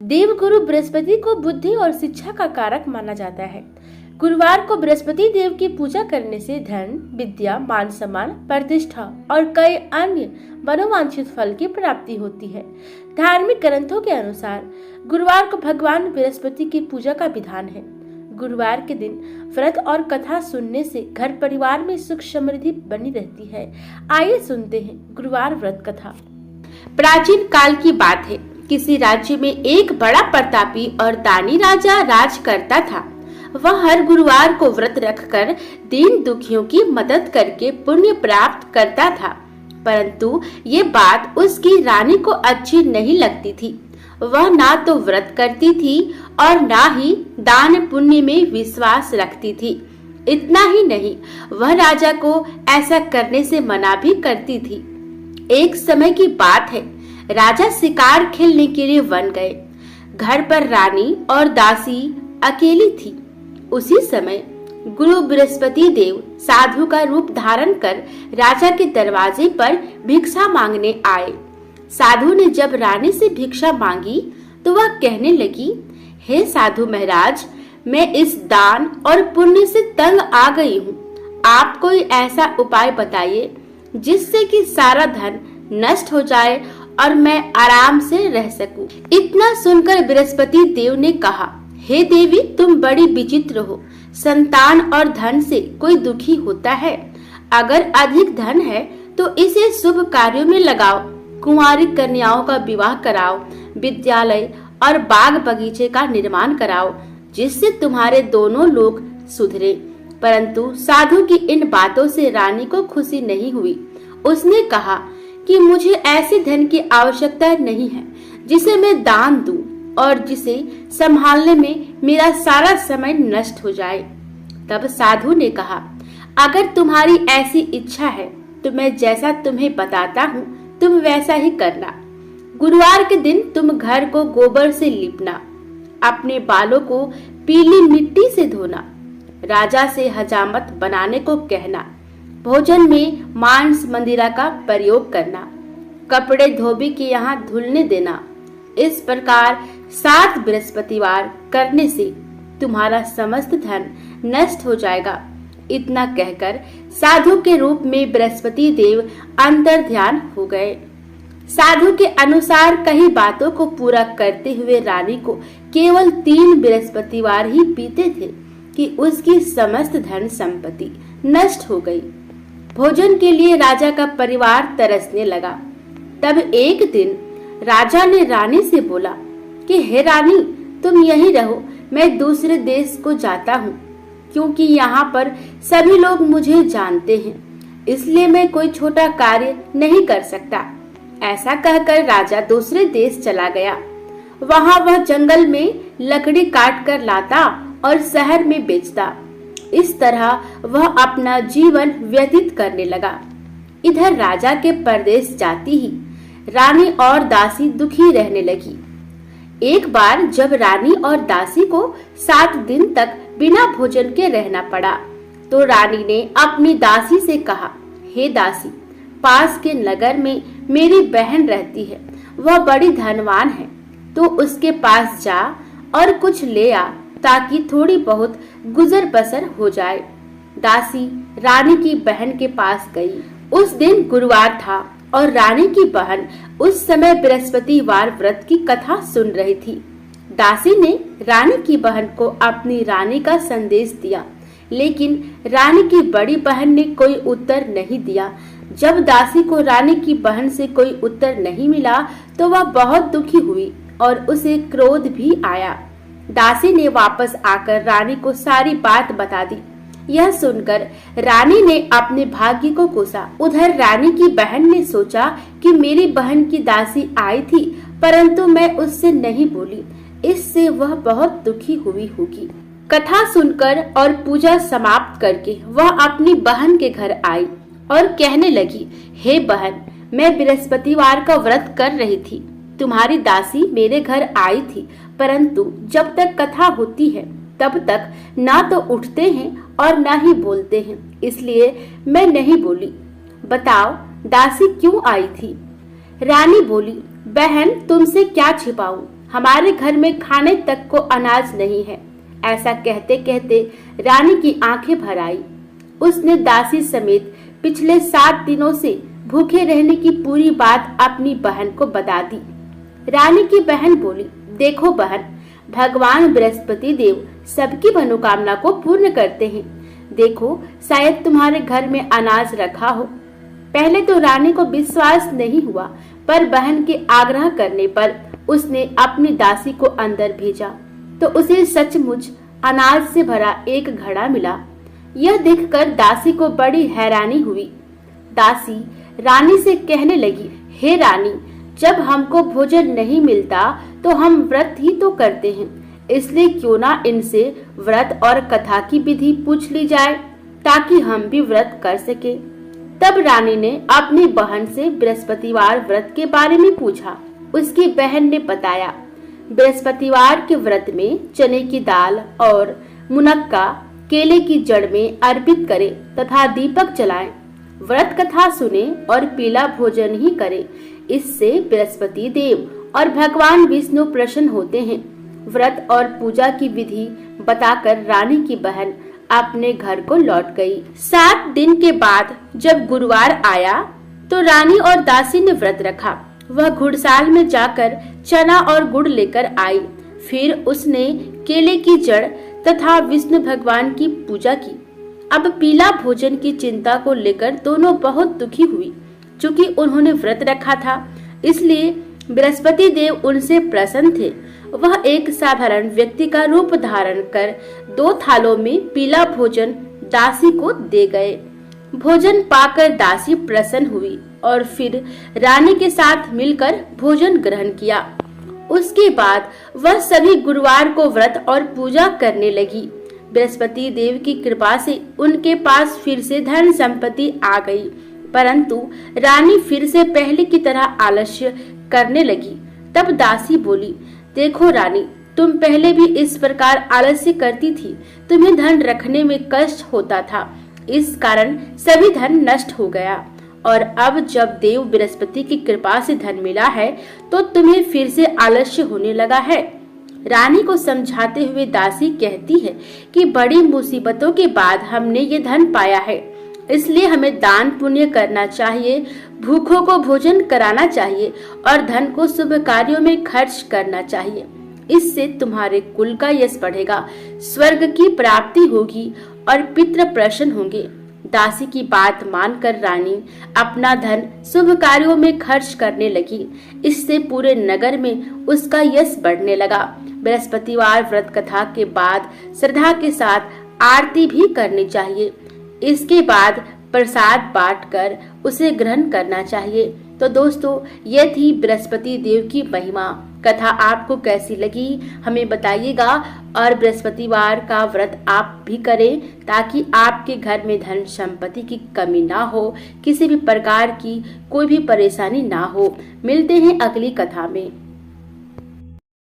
देवगुरु बृहस्पति को बुद्धि और शिक्षा का कारक माना जाता है। गुरुवार को बृहस्पति देव की पूजा करने से धन, विद्या, मान सम्मान, प्रतिष्ठा और कई अन्य मनोवांछित फल की प्राप्ति होती है। धार्मिक ग्रंथों के अनुसार गुरुवार को भगवान बृहस्पति की पूजा का विधान है। गुरुवार के दिन व्रत और कथा सुनने से घर परिवार में सुख समृद्धि बनी रहती है। आइए सुनते हैं गुरुवार व्रत कथा। प्राचीन काल की बात है। किसी राज्य में एक बड़ा प्रतापी और दानी राजा राज करता था। वह हर गुरुवार को व्रत रखकर दीन दुखियों की मदद करके पुण्य प्राप्त करता था, परंतु ये बात उसकी रानी को अच्छी नहीं लगती थी। वह ना तो व्रत करती थी और ना ही दान पुण्य में विश्वास रखती थी। इतना ही नहीं, वह राजा को ऐसा करने से मना भी करती थी। एक समय की बात है, राजा शिकार खेलने के लिए वन गए। घर पर रानी और दासी अकेली थी। उसी समय गुरु बृहस्पति देव साधु का रूप धारण कर राजा के दरवाजे पर भिक्षा मांगने आए। साधु ने जब रानी से भिक्षा मांगी तो वह कहने लगी, हे साधु महाराज, मैं इस दान और पुण्य से तंग आ गई हूँ। आप कोई ऐसा उपाय बताइए जिससे कि सारा धन नष्ट हो जाए और मैं आराम से रह सकूं। इतना सुनकर बृहस्पति देव ने कहा, हे देवी, तुम बड़ी विचित्र हो। संतान और धन से कोई दुखी होता है? अगर अधिक धन है तो इसे शुभ कार्यों में लगाओ। कुंवारी कन्याओं का विवाह कराओ, विद्यालय और बाग बगीचे का निर्माण कराओ, जिससे तुम्हारे दोनों लोग सुधरे। परंतु साधु की इन बातों से रानी को खुशी नहीं हुई। उसने कहा कि मुझे ऐसे धन की आवश्यकता नहीं है जिसे मैं दान दूं और जिसे संभालने में मेरा सारा समय नष्ट हो जाए। तब साधु ने कहा, अगर तुम्हारी ऐसी इच्छा है तो मैं जैसा तुम्हें बताता हूँ तुम वैसा ही करना। गुरुवार के दिन तुम घर को गोबर से लीपना, अपने बालों को पीली मिट्टी से धोना, राजा से हजामत बनाने को कहना, भोजन में मांस मंदिरा का प्रयोग करना, कपड़े धोबी के यहाँ धुलने देना। इस प्रकार 7 बृहस्पतिवार करने से तुम्हारा समस्त धन नष्ट हो जाएगा। इतना कहकर साधु के रूप में बृहस्पति देव अंतर ध्यान हो गए। साधु के अनुसार कई बातों को पूरा करते हुए रानी को केवल 3 बृहस्पतिवार ही बीते थे कि उसकी समस्त धन संपत्ति नष्ट हो गई। भोजन के लिए राजा का परिवार तरसने लगा। तब एक दिन राजा ने रानी से बोला कि हे रानी, तुम यहीं रहो, मैं दूसरे देश को जाता हूँ, क्योंकि यहाँ पर सभी लोग मुझे जानते हैं, इसलिए मैं कोई छोटा कार्य नहीं कर सकता। ऐसा कहकर राजा दूसरे देश चला गया। वहाँ वह जंगल में लकड़ी काट कर लाता और शहर में बेचता। इस तरह वह अपना जीवन व्यतीत करने लगा। इधर राजा के परदेश जाती ही रानी और दासी दुखी रहने लगी। एक बार जब रानी और दासी को 7 दिन तक बिना भोजन के रहना पड़ा, तो रानी ने अपनी दासी से कहा, हे दासी, पास के नगर में मेरी बहन रहती है, वह बड़ी धनवान है, तो उसके पास जा और कुछ ले आ, ताकि थोड़ी बहुत गुजर बसर हो जाए। दासी रानी की बहन के पास गई। उस दिन गुरुवार था और रानी की बहन उस समय बृहस्पतिवार व्रत की कथा सुन रही थी। दासी ने रानी की बहन को अपनी रानी का संदेश दिया, लेकिन रानी की बड़ी बहन ने कोई उत्तर नहीं दिया। जब दासी को रानी की बहन से कोई उत्तर नहीं मिला तो वह बहुत दुखी हुई और उसे क्रोध भी आया। दासी ने वापस आकर रानी को सारी बात बता दी। यह सुनकर रानी ने अपने भाग्य को कोसा। उधर रानी की बहन ने सोचा कि मेरी बहन की दासी आई थी, परंतु मैं उससे नहीं बोली, इससे वह बहुत दुखी हुई होगी। कथा सुनकर और पूजा समाप्त करके वह अपनी बहन के घर आई और कहने लगी, हे बहन, मैं बृहस्पतिवार का व्रत कर रही थी। तुम्हारी दासी मेरे घर आई थी, परंतु जब तक कथा होती है तब तक ना तो उठते हैं और ना ही बोलते हैं, इसलिए मैं नहीं बोली। बताओ दासी क्यों आई थी? रानी बोली, बहन तुमसे क्या छिपाऊं, हमारे घर में खाने तक को अनाज नहीं है। ऐसा कहते कहते रानी की आंखें भर आई। उसने दासी समेत पिछले 7 दिनों से भूखे रहने की पूरी बात अपनी बहन को बता दी। रानी की बहन बोली, देखो बहन, भगवान बृहस्पति देव सबकी मनोकामना को पूर्ण करते हैं। देखो, शायद तुम्हारे घर में अनाज रखा हो। पहले तो रानी को विश्वास नहीं हुआ, पर बहन के आग्रह करने पर उसने अपनी दासी को अंदर भेजा तो उसे सचमुच अनाज से भरा एक घड़ा मिला। यह देखकर दासी को बड़ी हैरानी हुई। दासी रानी से कहने लगी, हे रानी, जब हमको भोजन नहीं मिलता तो हम व्रत ही तो करते हैं, इसलिए क्यों ना इनसे व्रत और कथा की विधि पूछ ली जाए ताकि हम भी व्रत कर सके। तब रानी ने अपनी बहन से बृहस्पतिवार व्रत के बारे में पूछा। उसकी बहन ने बताया, बृहस्पतिवार के व्रत में चने की दाल और मुनक्का केले की जड़ में अर्पित करें तथा दीपक जलाएं, व्रत कथा सुने और पीला भोजन ही करें। इससे बृहस्पति देव और भगवान विष्णु प्रसन्न होते हैं। व्रत और पूजा की विधि बताकर रानी की बहन अपने घर को लौट गई। 7 दिन के बाद जब गुरुवार आया तो रानी और दासी ने व्रत रखा। वह घुड़साल में जाकर चना और गुड़ लेकर आई। फिर उसने केले की जड़ तथा विष्णु भगवान की पूजा की। अब पीला भोजन की चिंता को लेकर दोनों बहुत दुखी हुई। चूंकि उन्होंने व्रत रखा था, इसलिए बृहस्पति देव उनसे प्रसन्न थे। वह एक साधारण व्यक्ति का रूप धारण कर 2 थालों में पीला भोजन दासी को दे गए। भोजन पाकर दासी प्रसन्न हुई और फिर रानी के साथ मिलकर भोजन ग्रहण किया। उसके बाद वह सभी गुरुवार को व्रत और पूजा करने लगी। बृहस्पति देव की कृपा से उनके पास फिर से धन संपत्ति आ गई, परंतु रानी फिर से पहले की तरह आलस्य करने लगी। तब दासी बोली, देखो रानी, तुम पहले भी इस प्रकार आलस्य करती थी। तुम्हें धन रखने में कष्ट होता था, इस कारण सभी धन नष्ट हो गया, और अब जब देव बृहस्पति की कृपा से धन मिला है तो तुम्हें फिर से आलस्य होने लगा है। रानी को समझाते हुए दासी कहती है कि बड़ी मुसीबतों के बाद हमने ये धन पाया है, इसलिए हमें दान पुण्य करना चाहिए, भूखों को भोजन कराना चाहिए और धन को शुभ कार्यों में खर्च करना चाहिए। इससे तुम्हारे कुल का यश बढ़ेगा, स्वर्ग की प्राप्ति होगी और पितृ प्रसन्न होंगे। दासी की बात मानकर रानी अपना धन शुभ कार्यों में खर्च करने लगी। इससे पूरे नगर में उसका यश बढ़ने लगा। बृहस्पतिवार व्रत कथा के बाद श्रद्धा के साथ आरती भी करनी चाहिए। इसके बाद प्रसाद बांटकर उसे ग्रहण करना चाहिए। तो दोस्तों, यह थी बृहस्पति देव की महिमा। कथा आपको कैसी लगी हमें बताइएगा, और बृहस्पतिवार का व्रत आप भी करें ताकि आपके घर में धन संपत्ति की कमी ना हो, किसी भी प्रकार की कोई भी परेशानी ना हो। मिलते हैं अगली कथा में।